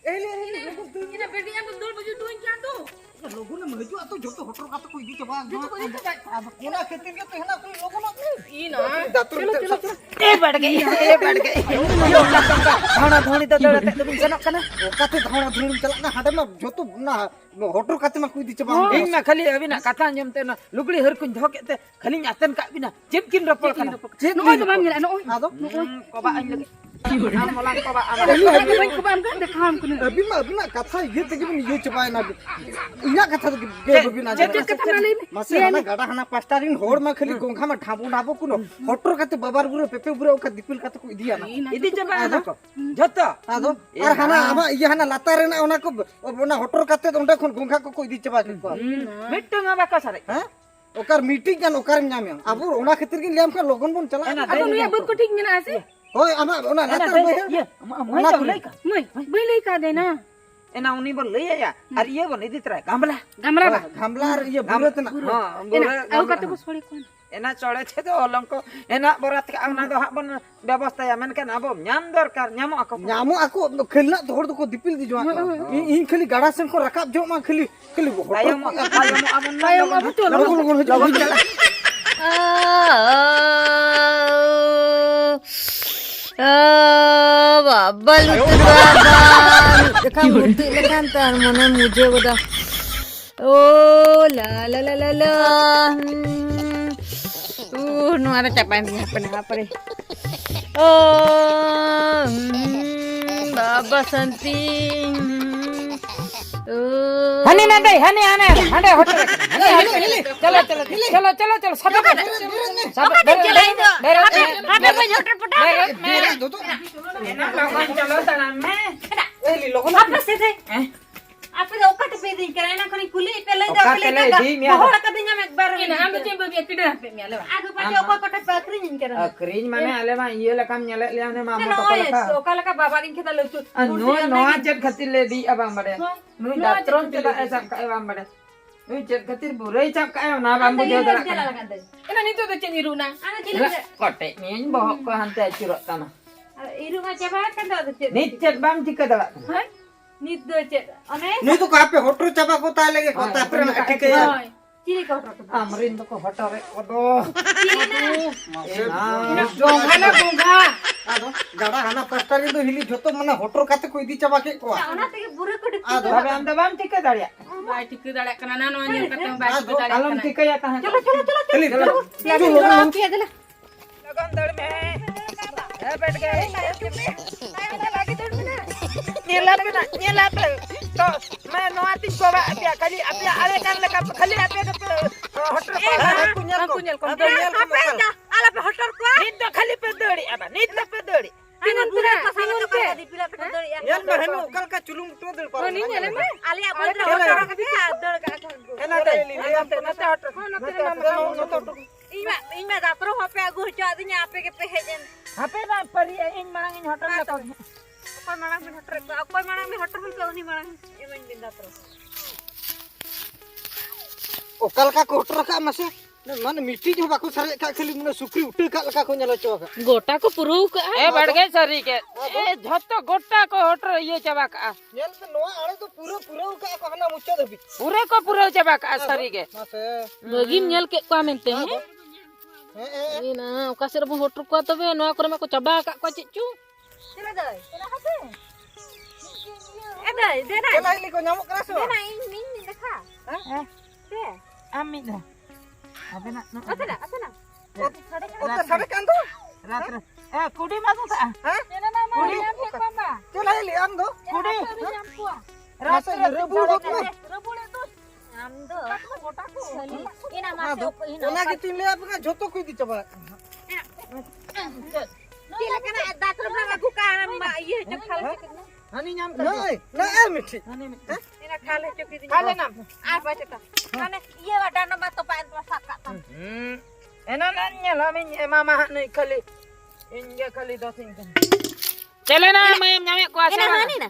Ini bedanya betul baju tuin kan tuh. लोगों ने मजू तो जो तो होटल का तो कोई दी चबा कोना खेती के तो है ना कोई लोगों ने ई ना चलो ए बढ़ गई यो धाणा धाणी तो दड़ते तो बिन सनक कना ओकाते धाणा धुणी चला ना हाडे में जो तो ना होटल काते में कोई दी चबा इन ना खाली अभी ना कथा जमते ना लुगड़ी हर कुन धोकेते खाली आतन का बिना जेबकिन रपल कना चेक नोय तो बाम नो आदो कोबा अन लगे आम मोलान कोबा आम को बाम kan देखा हम कुने अभी ना कथा ये तो कि ये चबा ना इना कथा तो के बिना कथा माले मासे हना गाडा हना पास्ता दिन होड़ में खाली गोंखा में ठाबू नाबो कुनो होटल काते बाबार बुरे पेपे बुरे ओका दिपिल काते को दिया ना इदी जबा ना को जतो आदो और हना आमा ये हना लातार ना ओना को ओना होटल काते ओंडे खन गोंखा को कोई दी चबा के को मिट्टंग बा का सारे हैं ओकर मीटिंग kan ओकर न्याम अब ओना खातिर के लेम का लोगन बन चला अब नुया बुत को ठीक ना आसे होय आमा ओना लातार ये ओना बोलै का मैं बैले का देना एना उनी बोल ले या और ये बोल इदी तरह गामला गमरा बा घामला और ये बुरत ना हां एना आउ कते को छोड़ी कोन एना चढ़े छे तो अलंक एना बरात का ना दो बन व्यवस्था या मन के अब न्याम दरकार न्यामो आको न्यामो आको खेलना तो होड़ को दिपिल दी जो इन खाली गाड़ा से को रकाब जो मा खाली खाली आयम अमन आयम अब तो लगन चला बाबा लुतुर बाबा देखा मूर्ति लेखान तार मने मुझे बता ओ ला ला ला ला ला नु ada capain apa nih ओ बाबा संती हनी ना दे हनी आने हंडे होटल चलो चलो चलो चलो चलो सब सब चलाई दो हापे पे होटल पटा मेरा दो तो एना लोगन चलो तना में ए ली लोगन apa sih teh apa dah okat pe din karena kani kuli pelai dah pelai dah bahwa katanya mek baru ini am betul babi kida pe mi ale aku pakai okat kotak bakri nin kira क्रीज माने आले मा ये लकम nyale ले आने मामा no तो oka laka baba rin kita lucu नो नो जब खतिर ले दी अब हम बड़े नु दात्रों तिला ऐसा काय हम बड़े नु जब खतिर बुरे चप काय ना हम बुझो दला ina nito to ceniru na ana ceniru कोटे नीन बहक को हंते चिरो तना iru ma coba kan do ceniru निचत बम ठीक दला hai nit do ceniru ane नहीं तो कहां पे होटल चबा को ता लगे कोता पर ठीक है ciri kau hotel हमरिन तो को हटरे ओदो gongga gongga आदो गाड़ा हना पास्ता दिन तो हिली जतो मने होटल काते कोई दी चबा के को ona tege buru ko dik आदो अब हम दबम ठीक दड़िया bai tik dala kana na no anjir kata bai tik dala कलम ठीक या कहां चलो चलो चलो चली लगन दड़ में ए बैठ गए नीला पे तो मैं नोआती को अपिया खाली अपिया अरे कर ले खाली अपिया होटल कुnyal को ala pe hotel ko नीत तो खाली पे दौड़ी अब नीत पे दौड़ी ana pura pasangan pe di pila pe dol ya यार मरहनु कल का चुलुम तो दल पर ni nyale ma ali abon hotel ka pe dol ka एना दे नते hotel ima datro hope agu jo adinya ape ke pe hejen हापे ना परी इन मांग इन होटल को koy marang min hotel koy marang min hotel ko ni marang iman din datro ओ कल का hotel का मसे माने मिट्टी जो बाको सारे का खाली मने सुखरी उठे का को नेला चोका गोटा को पुरु ए बढ़ गए सरी के ए झत्तो गोटा को होटल ये चबा का नेल तो नोआ आड़े तो पूरा का को हना मुच्चा दबी पूरे को पूरे चबा का सरी के मसे बगी nyel ke ko amente he ina kasir mo hotel ko tobe no akore ma ko coba kak ko cicu sila dai sila hape dai de dai केला इली को nyamuk keras de dai min dekha de आमी दा अबे ना asana ओता सारे कान दो रात ए कुडी मासु ता हां nena na ma nyam ke ko ma केला इली आम दो कुडी nyam ko रात रेबु हो को rebule tu nyam do gota ko ina हां दो masuk ina ओना के तिले आपका जोतो कोई दी चबा Sila kana datro na aku ka ma iye je khale Honey नाम नहीं ना ए मिठी ina khale je ki खाले नाम apa ceta kane iye wa dano ma to pa en saka tan एना नन्या लामी मामा नहीं खाली इनके खाली दो सिंह चले ना मैं नामे को आसा hani na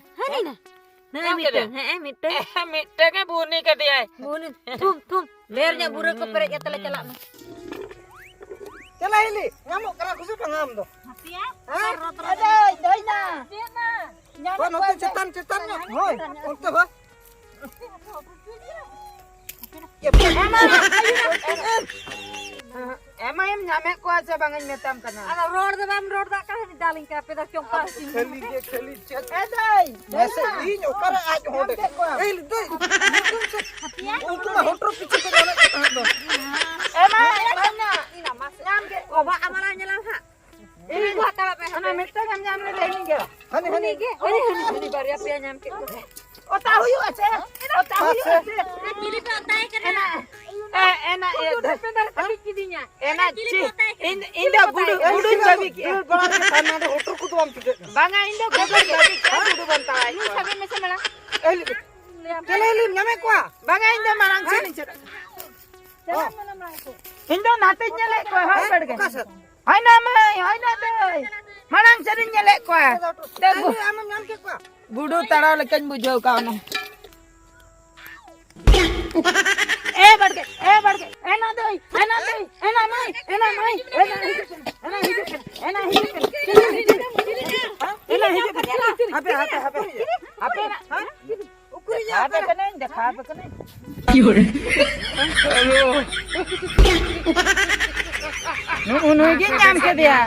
na mitte मिट्टे के बुनी के दिया है bunin tum lernya buru ko pere ya tele celak na केला इली nyamuk kera खुशी पंगाम दो tapi ya हां ada doina Kau nanti cetan-cetannya. Hoi, untuk apa? Emang em nyame ko aja bangan metam kana. Ada road da bam road da kan di daling ka peda chong pa sin. Khali chat. Edai. ऐसे ही ऊपर आज होटे ए दे उनको होटो पीछे को जाना Emang emangnya. Ina mas nyam ke oba amala nyala ha. Ini gua tala pe. Ana metta nyam le leini ge. हने हने Ini baria pe nyam ke. O tahu yu aja. O tahu yu aja. Kiri pe otai kana. Enak ya. Udah pedal tapi kidinya. Enak ci. Inda gudu babi ki. बड़ा के सामने दे होटो को तो हम पीछे Banga inda gudu babi ki gudu bantai. Ini sabi mesa mala. चले ले नमे को Banga inda marang sini cer. Jalan mana mangko. Inda nate nyele ko hai pad ge. Hai na mai, hai na dei. Marang sini nyele ko. देखो हम नाम के को Gudu tara lekan bujau ka no. बढ़ गए एना दई एना mai एना ukuri ya apa kene देखा apa kene क्यों नु के नाम के दिया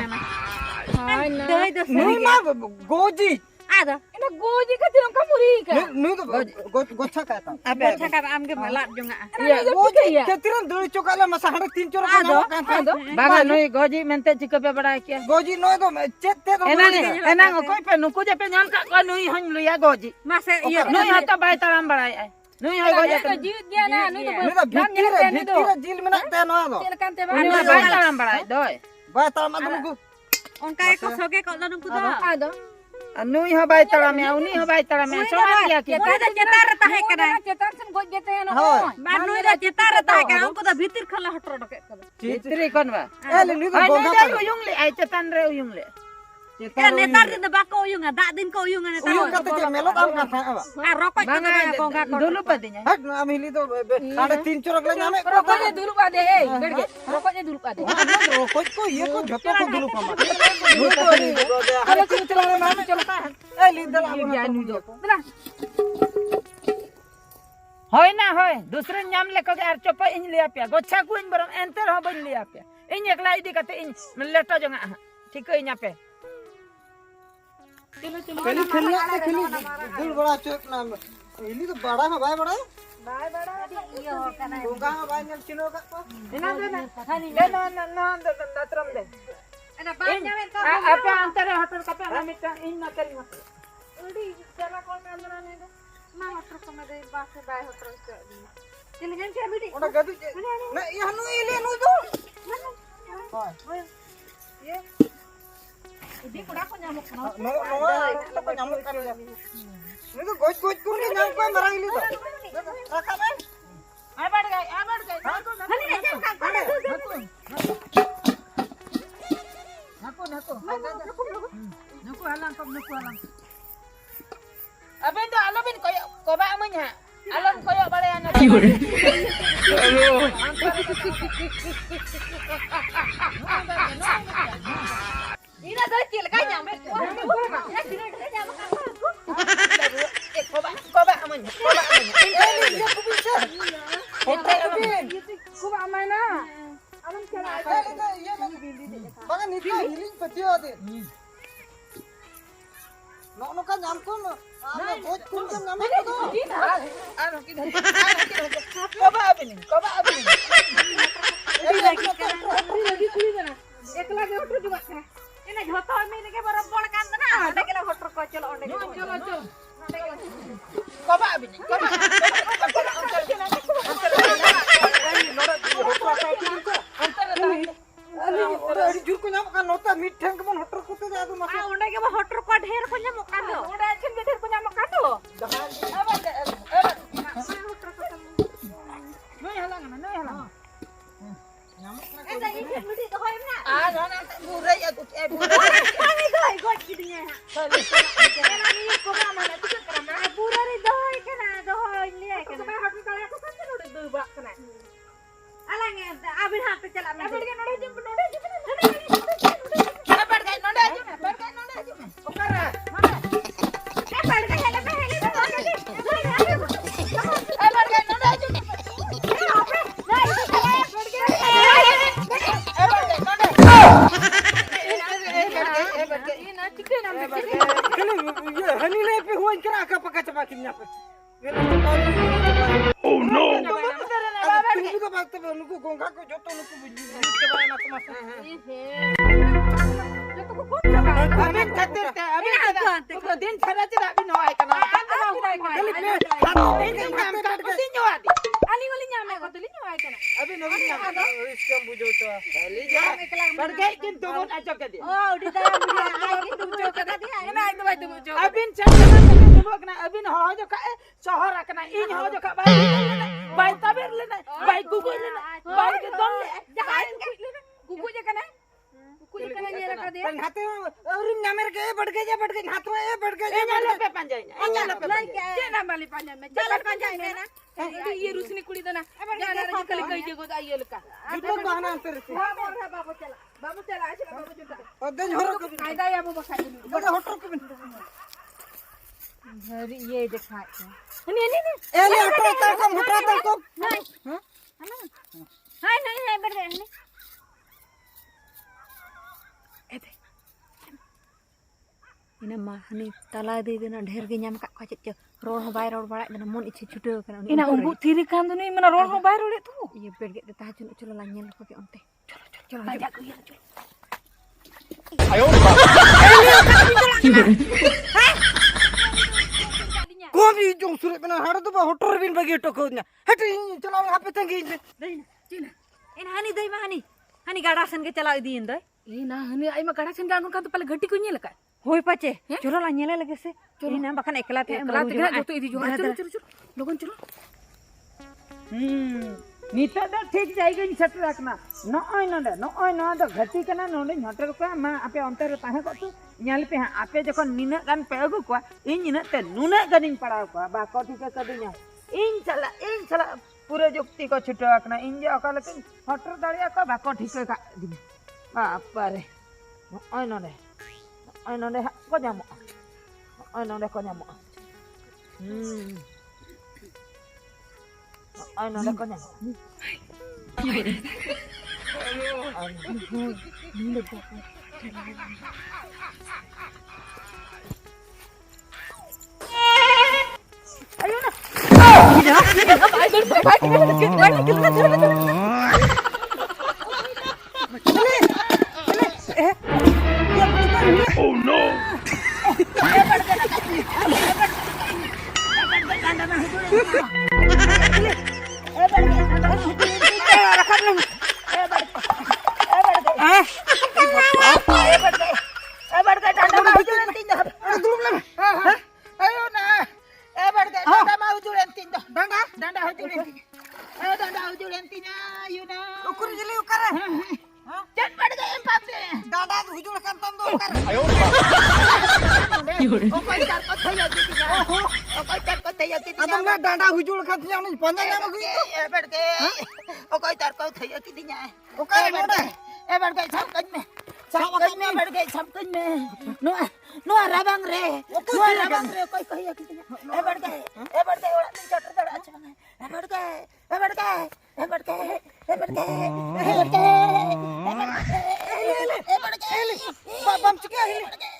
Doi dos. नहीं मार गोजी Ada. एना गोजी का तिरम का मुरी का नु तो गोछा कहता Baca ka amge malat junga. या गोजी केतिरन दड़ी चोकाले मसा 3.5 चोर का बागा नई गोजी मेंते चिको पे बड़ा क्या गोजी नो तो चेते तो एना कोई पे नुकु जे पे नाम का नुई हन लिया गोजी Masa iya. नुई हता बाय ताराम बड़ा है नुई है गोजी तो जीत गया ना नुई नु तो भीतर जिल में ना नो नो नुई बाय ताराम बड़ा है दोय बाय तार मत Ongka ko soge ko lanu ku do. आदो नुई हो बाय ताराम में उनी हो बाय ताराम में सोमा लिया की Ko da cetar tahe kana. चेतन सन गोज जेते है Manu da cetar tahe kana. Ongko da bhitir khala hotro doke ko. चित्री कोन बा ए ले नु तो आई गोगा नहीं उयुंग ले आई चेतन रे उयुंग ले Ya netar din da bako uyunga da din ko uyunga netar. उयो कते के मेलो दाम का था Ah rokok ko da ko ga ko. dulu padinya हट हम हिली तो 3.5 चोर ले नामे rokoknya dulu pade बैठ गए rokoknya dulu pade को ये को झपको को दिलु कमा नु तो अरे चित्रा में नाम चलता है ए ली दला जानु जो होय ना होय दूसरे नाम लेको के आर चोप इन लिया पे गोछा को इन बरम एंटर हो बन लिया पे इन एकला इदी कते इन लेटो जंगा ठीक है यहाँ पे खेली खेली दिल बड़ा चोक नाम हिली तो बड़ा है भाई बड़ा Iyo kana. गोगा भाई ने चिनो का ना तरम दे Ana banya men ka. apa antara hotel kape hamita इन ना करी मत Udi jala ko ka andra ne. Ma hotro ko me de base bai hotro ko. Tilgan ke bidi. ओटा गदु ना ये हनु इले नु दो Ye. Idi kuda ko nyamuk no. नो नो तो नाम कर नु तो गोज गोज को ने नाम को मरा हिली तो रखा में आ बढ़ गए Hani ne jam ka ko. नको halang aben to alobin ko ba amanya alon koyo bare ana Ina da tilga nyame. Ya sini da nyam ka ko. ko ba amanya hotel अभी ko ba amana बगा नीचे healing पति होते no का नाम को ना गोज को नाम को दो ano kidhar ko ba abin Ekla ge hotro juga ka. Ina jhoto me ne ke barabar kan na. Ande ke la hotro ko chalo onde. चलो ko ba abin अरे जुर को नाम का नोता मिट ठंग मन होटल को तो जादू मत Ah onde ke hotro ko dher ko nyamuk kan do. udah chin beter punya makado no halang Enda ini bidi ko hoy na. no burai aku Ani doi god kidinya. Ena ni ko ba mana tu kara ma pura ri doi kana doi liya kana. Sama hotro kala ko kan no do ba kana. Alang abin ha pe chala me. Abin ke node jum Node aja. कोई करा का पका चबा किन्या पे Oh no. तुमको तो बात तो नुको गोंगा को जो तो नुको बुझी चबा ना तुम अबिन खातिर ते अबिन तो दिन छरा चरा बिन होय कना आली वाली न्यामे को तली न्याय कना अबिन इसका बुझो तो ले जा बढ़ गई किंतु मन अचो के दे ओ उड़ीदा मुड़ी तुम जो कदा दिया ना एक बार तुम जो अबिन छरा तुम कना अबिन हो जो का शहर रखना इन हो जो का बाई तबेर लेना बाई कुकु लेना बाई के दम ले कुकु जे कना कुकु जे कना ये रखा दे हाथ और नमर के बढ़ गए हाथ में ये बढ़ गए एना पे पंजाई एना पे जे ना वाली पंजा में चल पंजा में ना ये रुसनी कुड़ी दना जाना रे कल कई जगो आइए लका जुटो बहाना तेरे से हां बोल रहा बाबू चला आछ बाबू जुटा और दे झोरो को फायदा या बाबू खाई बड़ा होटल को घर ये दिखा नहीं नहीं ए ले होटल तक को नहीं हां नहीं है बढ़ नहीं ina mah ni tala de dina ढेर ge nyam ka chit ch ror ho bai ror bala dina mon ichi chute kana ina umbu tiri kan tu ni mana ror ho bai ror le tu ye ped ge ta chun cholo la nyel ko ke onte cholo baja ko ya cholo कोबी जो सुरे बना हड़ तो hotel बिन बगे टको ना हट चलो यहां पे तंगी चीना ina hani dai ma hani gada san ge chala di indai ina hani ai ma kada sen jangan kan tu pale घटी को नहीं लका होय pache cholo la nyela lage se ina bakan ekla te रात के जो तो इदी जो चलो चलो चलो लोगन चलो नीता दा ठीक जाएगा इन छट रखना नॉय ना द घटी कना नोंडे हटर को मा आपे अंतर ताहे को तू न्याल पे आपे जखन निना गान पे अगु को इन निना ते नुना गानिन पड़ाव को बा कोठी के कदिया इन चला पूरे जुक्ति को छुटो रखना इन जे अकल के हटर दड़िया को बा कोठी के का दिन बाप रे नोंडे को जामो को जामो Ay, no le coño. Oh no! डांडा हुजुल खाती है पंजा नाम की ए बढ़ के ओ कोई तार को थैया की दिया ओ करे मोटे ए बढ़ के सब कन में बढ़ के सब कन में नो रबंग रे कोई कहिया की दिया ए बढ़ के ओड़ा तीन चटर दड़ा अच्छा ए बढ़ के बम चुके